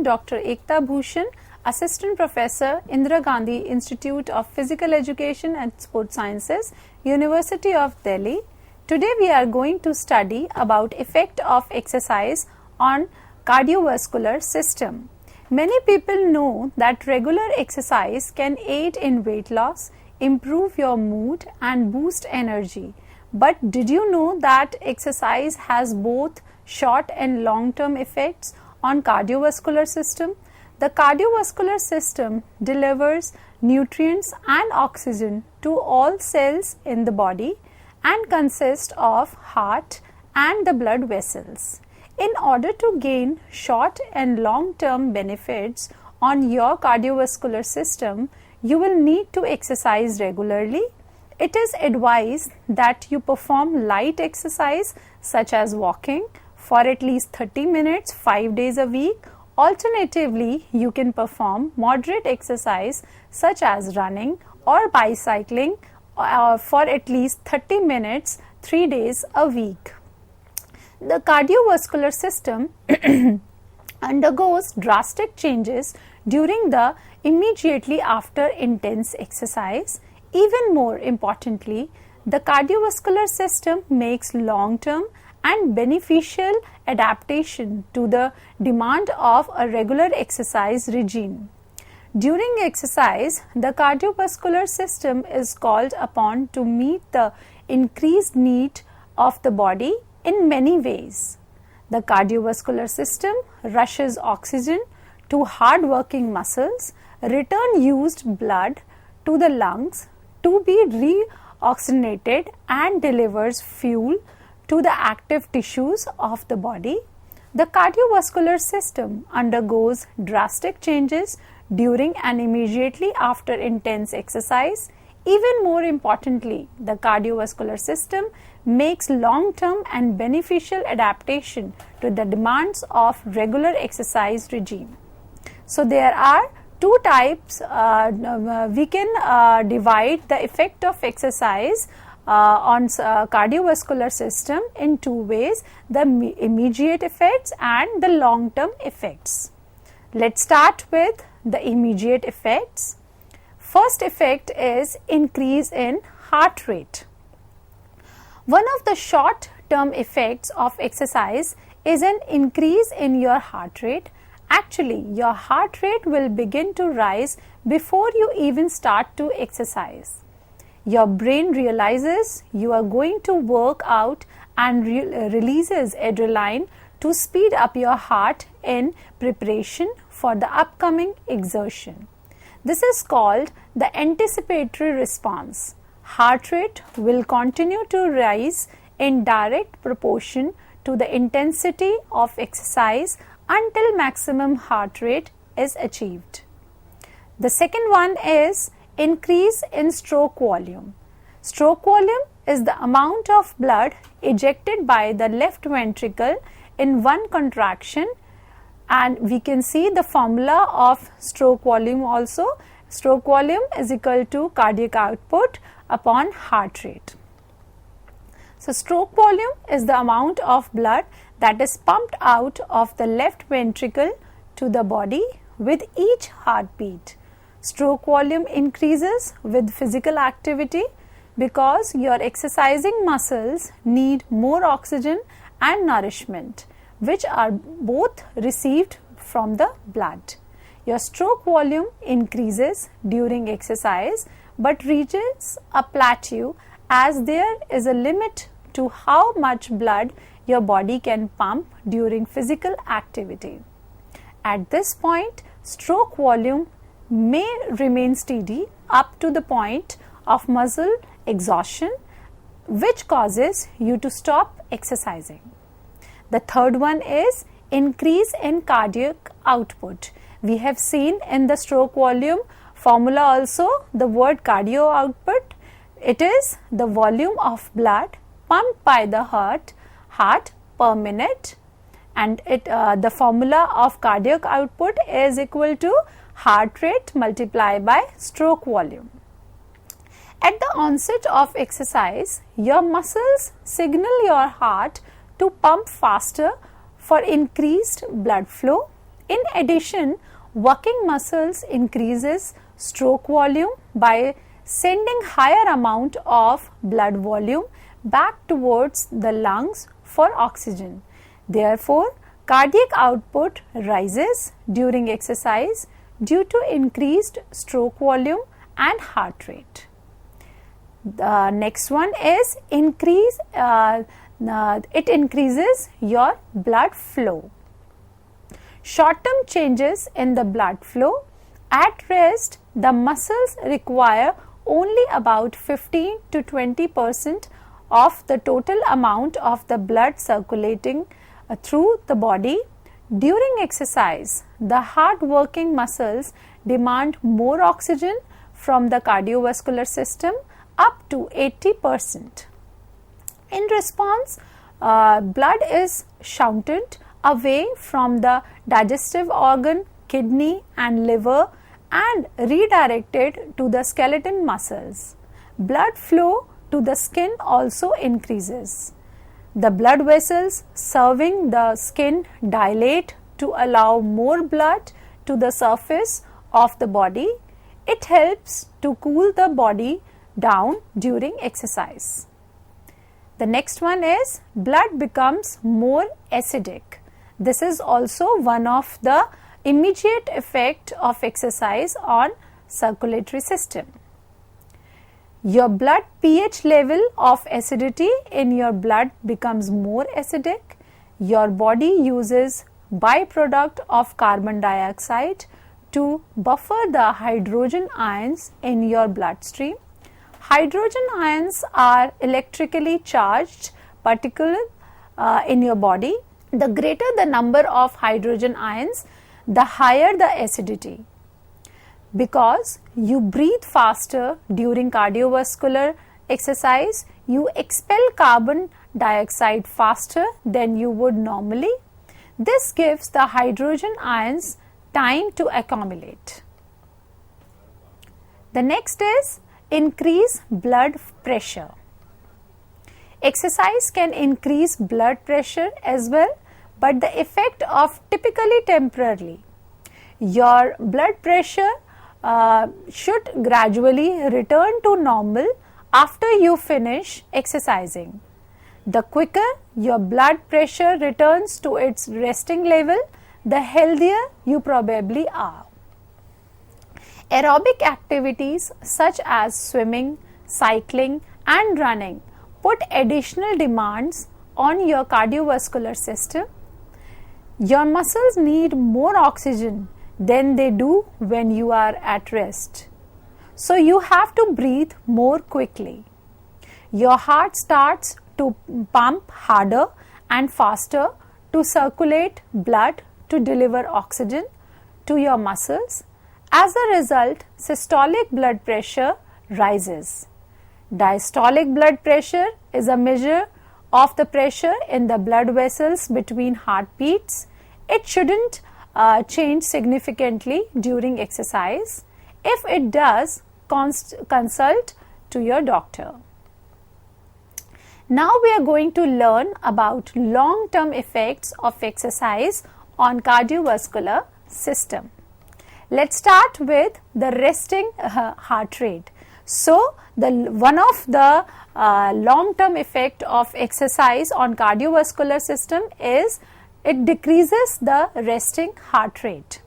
Dr. Ekta Bhushan, Assistant Professor, Indira Gandhi Institute of Physical Education and Sports Sciences, University of Delhi. Today we are going to study about effect of exercise on cardiovascular system. Many people know that regular exercise can aid in weight loss, improve your mood and boost energy. But did you know that exercise has both short and long-term effects on cardiovascular system? The cardiovascular system delivers nutrients and oxygen to all cells in the body and consists of heart and the blood vessels. In order to gain short and long-term benefits on your cardiovascular system, you will need to exercise regularly. It is advised that you perform light exercise such as walking for at least 30 minutes 5 days a week. Alternatively, you can perform moderate exercise such as running or bicycling for at least 30 minutes 3 days a week. The cardiovascular system undergoes drastic changes during the immediately after intense exercise. Even more importantly, the cardiovascular system makes long-term and beneficial adaptation to the demand of a regular exercise regime. During exercise, the cardiovascular system is called upon to meet the increased need of the body in many ways. The cardiovascular system rushes oxygen to hard-working muscles, return used blood to the lungs to be reoxygenated and delivers fuel to the active tissues of the body. The cardiovascular system undergoes drastic changes during and immediately after intense exercise. Even more importantly, the cardiovascular system makes long-term and beneficial adaptation to the demands of regular exercise regime. So there are two types. We can divide the effect of exercise on cardiovascular system in two ways: the immediate effects and the long-term effects. Let's start with the immediate effects. First effect is increase in heart rate. One of the short-term effects of exercise is an increase in your heart rate. Actually, your heart rate will begin to rise before you even start to exercise. Your brain realizes you are going to work out and releases adrenaline to speed up your heart in preparation for the upcoming exertion. This is called the anticipatory response. Heart rate will continue to rise in direct proportion to the intensity of exercise until maximum heart rate is achieved. The second one is increase in stroke volume. Stroke volume is the amount of blood ejected by the left ventricle in one contraction, and we can see the formula of stroke volume also. Stroke volume is equal to cardiac output upon heart rate. So stroke volume is the amount of blood that is pumped out of the left ventricle to the body with each heartbeat. Stroke volume increases with physical activity because your exercising muscles need more oxygen and nourishment, which are both received from the blood. Your stroke volume increases during exercise but reaches a plateau as there is a limit to how much blood your body can pump during physical activity. At this point, stroke volume may remain steady up to the point of muscle exhaustion, which causes you to stop exercising. The third one is increase in cardiac output. We have seen in the stroke volume formula also the word cardio output. It is the volume of blood pumped by the heart per minute, and the formula of cardiac output is equal to heart rate multiplied by stroke volume. At the onset of exercise, your muscles signal your heart to pump faster for increased blood flow. In addition, working muscles increases stroke volume by sending higher amount of blood volume back towards the lungs for oxygen. Therefore, cardiac output rises during exercise due to increased stroke volume and heart rate. The next one is it increases your blood flow. Short-term changes in the blood flow. At rest, the muscles require only about 15 to 20% of the total amount of the blood circulating through the body. During exercise, the hard-working muscles demand more oxygen from the cardiovascular system, up to 80%. In response, blood is shunted away from the digestive organ, kidney and liver and redirected to the skeleton muscles. Blood flow to the skin also increases. The blood vessels serving the skin dilate to allow more blood to the surface of the body. It helps to cool the body down during exercise. The next one is blood becomes more acidic. This is also one of the immediate effect of exercise on circulatory system. Your blood pH level of acidity in your blood becomes more acidic. Your body uses byproduct of carbon dioxide to buffer the hydrogen ions in your bloodstream. Hydrogen ions are electrically charged particles in your body. The greater the number of hydrogen ions, the higher the acidity. Because you breathe faster during cardiovascular exercise, you expel carbon dioxide faster than you would normally. This gives the hydrogen ions time to accumulate. The next is increase blood pressure. Exercise can increase blood pressure as well, but the effect of typically temporarily. Your blood pressure should gradually return to normal after you finish exercising. The quicker your blood pressure returns to its resting level, the healthier you probably are. Aerobic activities such as swimming, cycling and running put additional demands on your cardiovascular system. Your muscles need more oxygen than they do when you are at rest. So you have to breathe more quickly. Your heart starts to pump harder and faster to circulate blood to deliver oxygen to your muscles. As a result, systolic blood pressure rises. Diastolic blood pressure is a measure of the pressure in the blood vessels between heartbeats. It shouldn't change significantly during exercise. If it does, consult to your doctor. Now we are going to learn about long-term effects of exercise on cardiovascular system. Let's start with the resting heart rate. So, one of the long-term effect of exercise on cardiovascular system is it decreases the resting heart rate.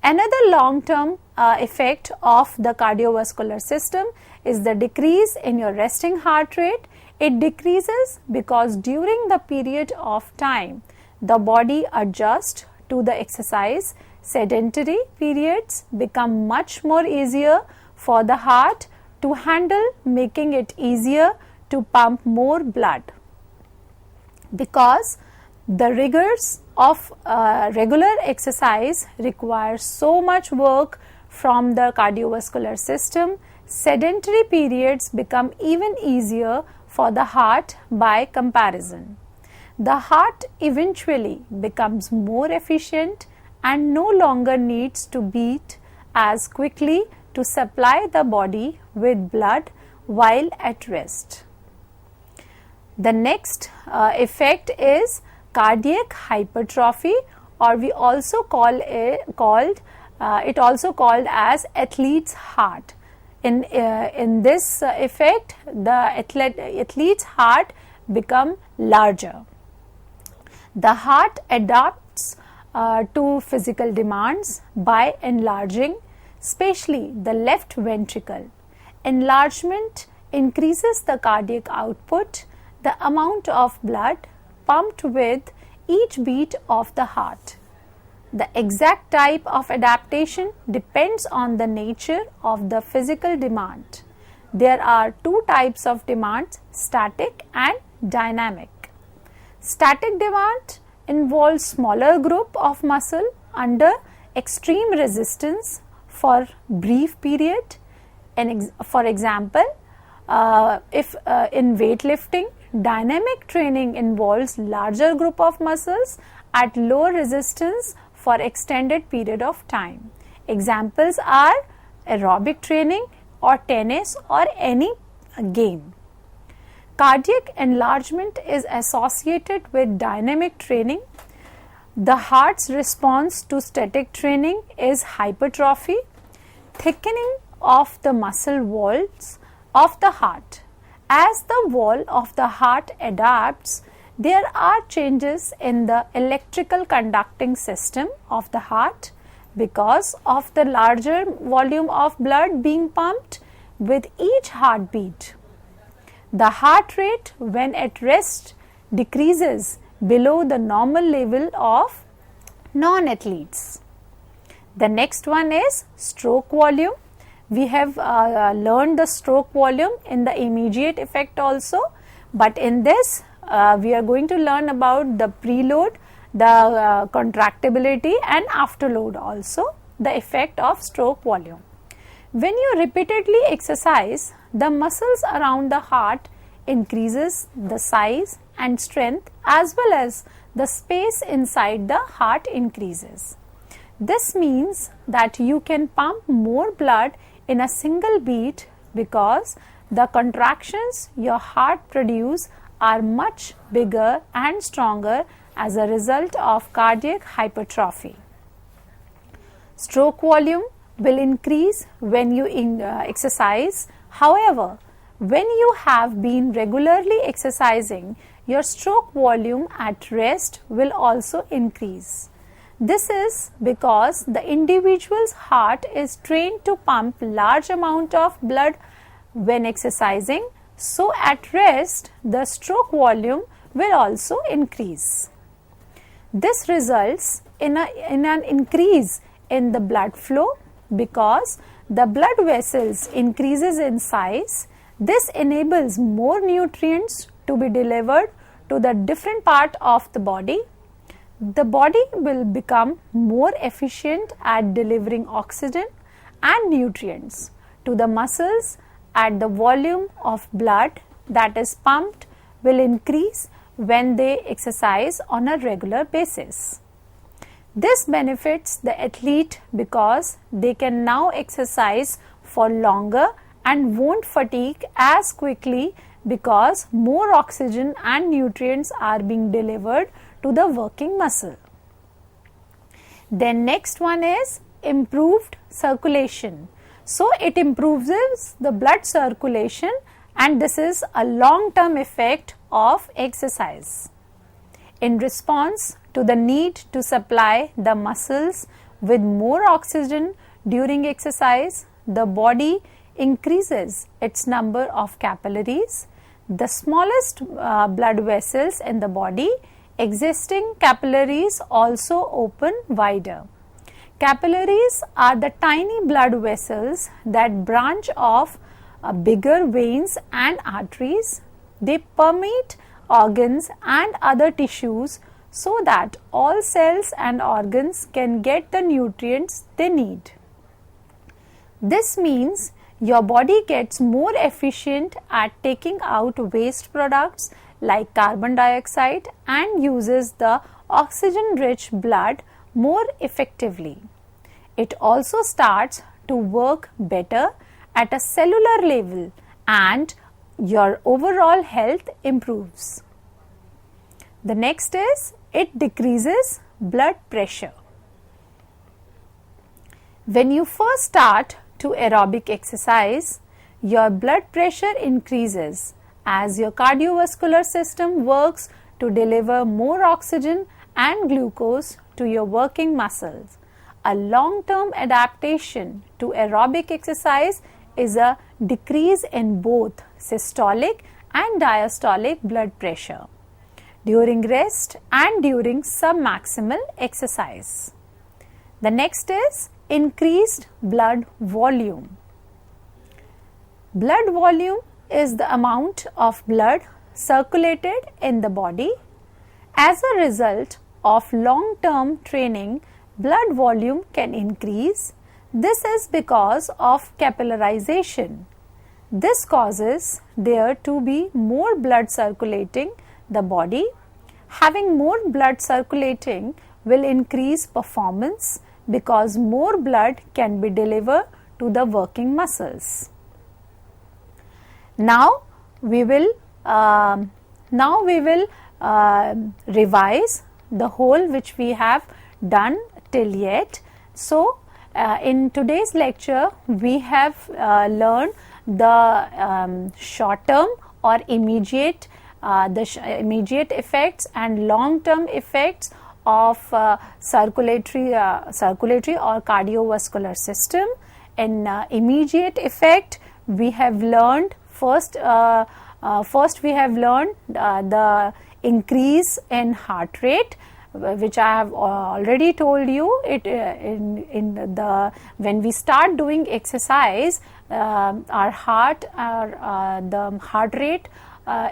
Another long-term effect of the cardiovascular system is the decrease in your resting heart rate. It decreases because during the period of time the body adjusts to the exercise. Sedentary periods become much more easier for the heart to handle, making it easier to pump more blood. Because the rigors of regular exercise require so much work from the cardiovascular system, sedentary periods become even easier for the heart by comparison. The heart eventually becomes more efficient and no longer needs to beat as quickly to supply the body with blood while at rest. The next effect is cardiac hypertrophy or we also call it called as athlete's heart. In this effect, the athlete's heart become larger. The heart adapts to physical demands by enlarging, especially the left ventricle. Enlargement increases the cardiac output, the amount of blood pumped with each beat of the heart. The exact type of adaptation depends on the nature of the physical demand. There are two types of demands, static and dynamic. Static demand involves smaller group of muscle under extreme resistance for brief period. And for example, if in weightlifting, dynamic training involves larger group of muscles at low resistance for extended period of time. Examples are aerobic training or tennis or any game. Cardiac enlargement is associated with dynamic training. The heart's response to static training is hypertrophy, thickening of the muscle walls of the heart. As the wall of the heart adapts, there are changes in the electrical conducting system of the heart because of the larger volume of blood being pumped with each heartbeat. The heart rate when at rest decreases below the normal level of non-athletes. The next one is stroke volume. We have learned the stroke volume in the immediate effect also, but in this we are going to learn about the preload, the contractibility and afterload also, the effect of stroke volume. When you repeatedly exercise, the muscles around the heart increases the size and strength as well as the space inside the heart increases. This means that you can pump more blood in a single beat because the contractions your heart produce are much bigger and stronger as a result of cardiac hypertrophy. Stroke volume will increase when you exercise. However, when you have been regularly exercising, your stroke volume at rest will also increase. This is because the individual's heart is trained to pump large amount of blood when exercising, so at rest the stroke volume will also increase. This results in an increase in the blood flow because the blood vessels increases in size. This enables more nutrients to be delivered to the different part of the body. The body will become more efficient at delivering oxygen and nutrients to the muscles, and the volume of blood that is pumped will increase when they exercise on a regular basis. This benefits the athlete because they can now exercise for longer and won't fatigue as quickly because more oxygen and nutrients are being delivered to the working muscle. Then next one is improved circulation. So it improves the blood circulation, and this is a long-term effect of exercise. In response to the need to supply the muscles with more oxygen during exercise, the body increases its number of capillaries. The smallest blood vessels in the body, existing capillaries also open wider. Capillaries are the tiny blood vessels that branch off bigger veins and arteries. They permeate organs and other tissues so that all cells and organs can get the nutrients they need. This means your body gets more efficient at taking out waste products like carbon dioxide and uses the oxygen-rich blood more effectively. It also starts to work better at a cellular level and your overall health improves. The next is it decreases blood pressure. When you first start to aerobic exercise, your blood pressure increases as your cardiovascular system works to deliver more oxygen and glucose to your working muscles. A long-term adaptation to aerobic exercise is a decrease in both systolic and diastolic blood pressure during rest and during submaximal exercise. The next is increased blood volume. Blood volume is the amount of blood circulated in the body. As a result of long-term training, blood volume can increase. This is because of capillarization. This causes there to be more blood circulating the body. Having more blood circulating will increase performance because more blood can be delivered to the working muscles. Now we will revise the whole which we have done till yet. So, in today's lecture we have learned the short term or immediate effects and long term effects of circulatory or cardiovascular system. In immediate effect, we have learned first we have learned the increase in heart rate, which I have already told you. When we start doing exercise, the heart rate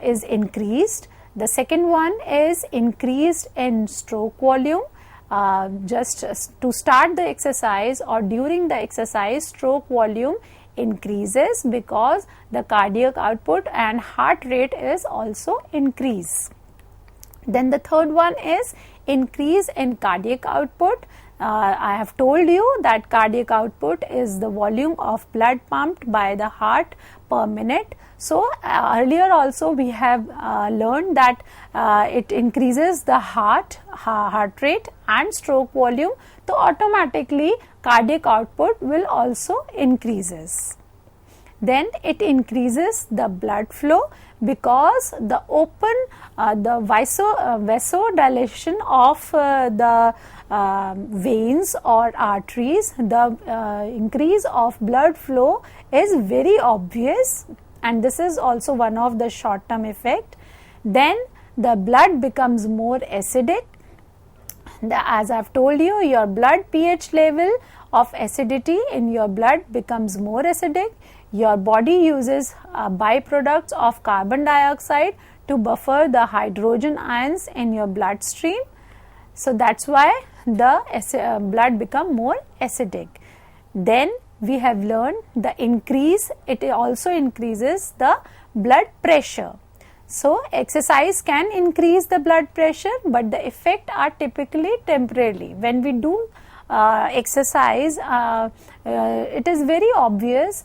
is increased. The second one is increased in stroke volume. Just to start the exercise or during the exercise, stroke volume increases because the cardiac output and heart rate is also increased. Then the third one is increase in cardiac output. I have told you that cardiac output is the volume of blood pumped by the heart per minute. So, earlier also we have learned that it increases the heart rate and stroke volume, so automatically cardiac output will also increases. Then it increases the blood flow because the vasodilation of the veins or arteries, the increase of blood flow is very obvious, and this is also one of the short term effect. Then the blood becomes more acidic. As I have told you, your blood pH level of acidity in your blood becomes more acidic. Your body uses byproducts of carbon dioxide to buffer the hydrogen ions in your bloodstream. So that's why the blood become more acidic. Then we have learned the increase, it also increases the blood pressure. So exercise can increase the blood pressure, but the effect are typically temporarily. When we do exercise, it is very obvious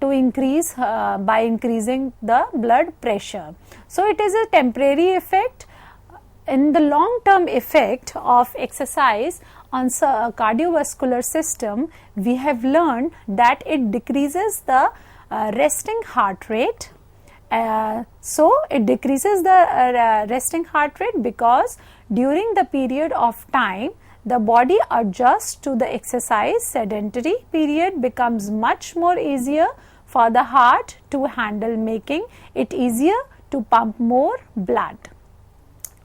to increase by increasing the blood pressure. So it is a temporary effect. In the long term effect of exercise on cardiovascular system, we have learned that it decreases the resting heart rate. So it decreases the resting heart rate because during the period of time the body adjusts to the exercise. Sedentary period becomes much more easier for the heart to handle, making it easier to pump more blood.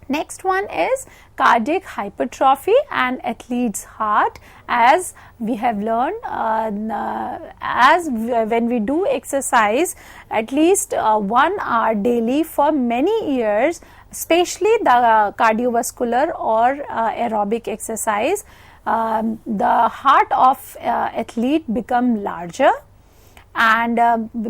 Next one is cardiac hypertrophy and athlete's heart. As we have learned, when we do exercise at least 1 hour daily for many years, especially the cardiovascular or aerobic exercise, the heart of athlete become larger, and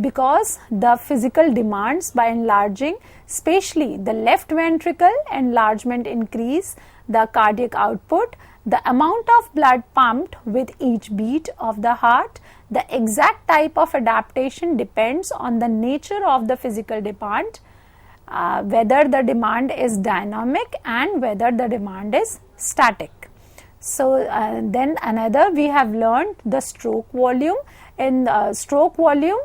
because the physical demands by enlarging, especially the left ventricle enlargement, increase the cardiac output, the amount of blood pumped with each beat of the heart. The exact type of adaptation depends on the nature of the physical demand, whether the demand is dynamic and whether the demand is static. So then another, we have learned the stroke volume. In stroke volume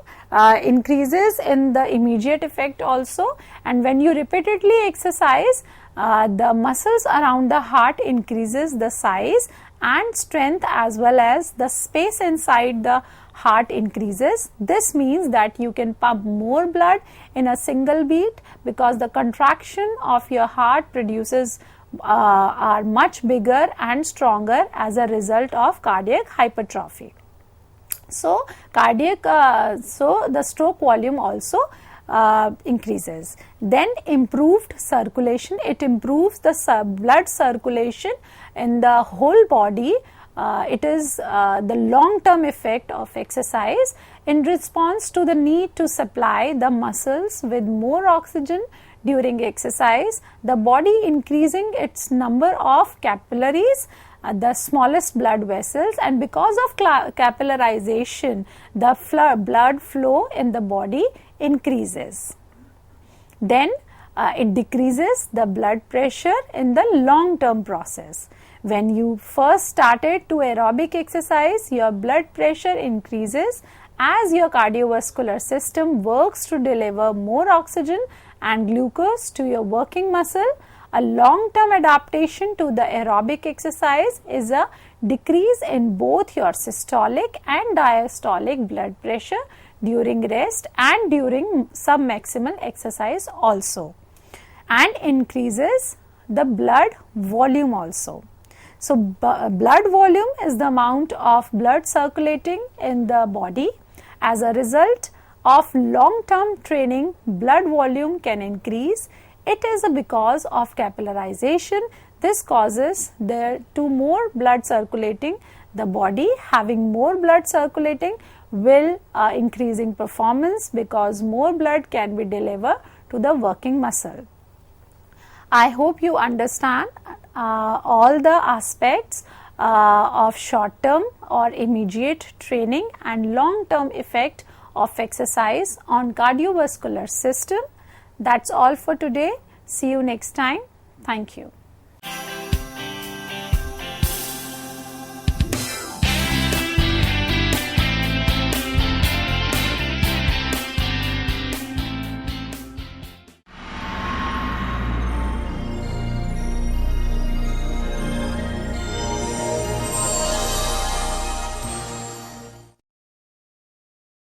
increases in the immediate effect also, and when you repeatedly exercise, the muscles around the heart increases the size and strength, as well as the space inside the heart increases. This means that you can pump more blood in a single beat, because the contraction of your heart produces are much bigger and stronger as a result of cardiac hypertrophy. So the stroke volume also increases. Then improved circulation, it improves the blood circulation in the whole body. It is the long-term effect of exercise in response to the need to supply the muscles with more oxygen during exercise. The body increasing its number of capillaries, the smallest blood vessels, and because of capillarization, the blood flow in the body increases. Then it decreases the blood pressure in the long-term process. When you first started to aerobic exercise, your blood pressure increases as your cardiovascular system works to deliver more oxygen and glucose to your working muscle. A long-term adaptation to the aerobic exercise is a decrease in both your systolic and diastolic blood pressure during rest and during submaximal exercise also, and increases the blood volume also. So blood volume is the amount of blood circulating in the body. As a result of long-term training, blood volume can increase. It is because of capillarization. This causes there to more blood circulating the body. Having more blood circulating will increasing performance, because more blood can be delivered to the working muscle. I hope you understand all the aspects of short-term or immediate training and long-term effect of exercise on cardiovascular system. That's all for today. See you next time. Thank you.